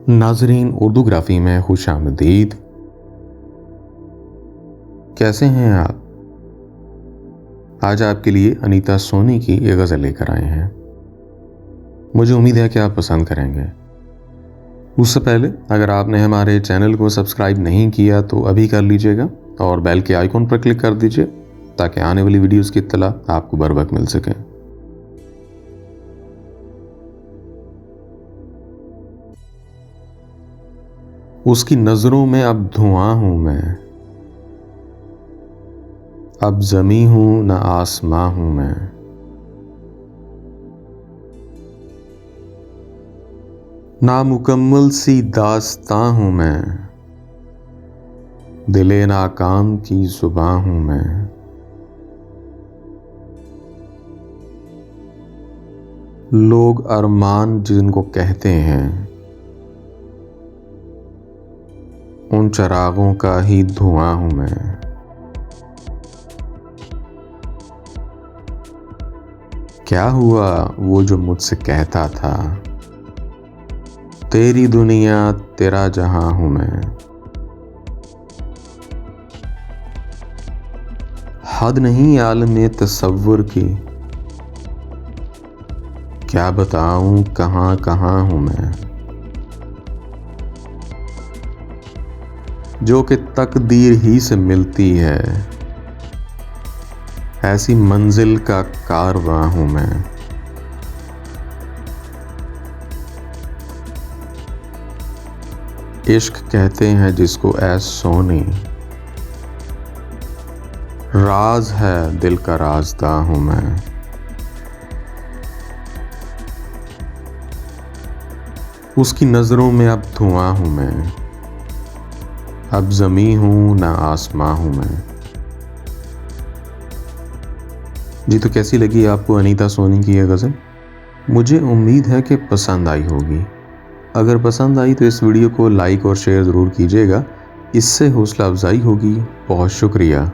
नाजरीन, उर्दूग्राफी में खुशामदीद। कैसे हैं आप? आज आपके लिए अनीता सोनी की ये गज़ल लेकर आए हैं। मुझे उम्मीद है कि आप पसंद करेंगे। उससे पहले अगर आपने हमारे चैनल को सब्सक्राइब नहीं किया तो अभी कर लीजिएगा और बेल के आइकॉन पर क्लिक कर दीजिए ताकि आने वाली वीडियोस की इत्तला आपको बर वक्त मिल सके। उसकी नजरों में अब धुआं हूं मैं, अब जमी हूं न आसमां हूं मैं। नामुकम्मल सी दास्तां हूं मैं, दिले नाकाम की जुबां हूं मैं। लोग अरमान जिनको कहते हैं, उन चरागों का ही धुआं हूं मैं। क्या हुआ वो जो मुझसे कहता था, तेरी दुनिया तेरा जहां हूं मैं। हद नहीं आलम तसव्वुर की, क्या बताऊं कहां कहां हूं मैं। जो कि तकदीर ही से मिलती है, ऐसी मंजिल का कारवां हूं मैं। इश्क कहते हैं जिसको ऐ सोनी, राज है दिल का राजदां हूं मैं। उसकी नजरों में अब धुआं हूं मैं, अब जमी हूं न आसमां हूं मैं। जी, तो कैसी लगी आपको अनीता सोनी की यह गज़ल? मुझे उम्मीद है कि पसंद आई होगी। अगर पसंद आई तो इस वीडियो को लाइक और शेयर ज़रूर कीजिएगा, इससे हौसला अफजाई होगी। बहुत शुक्रिया।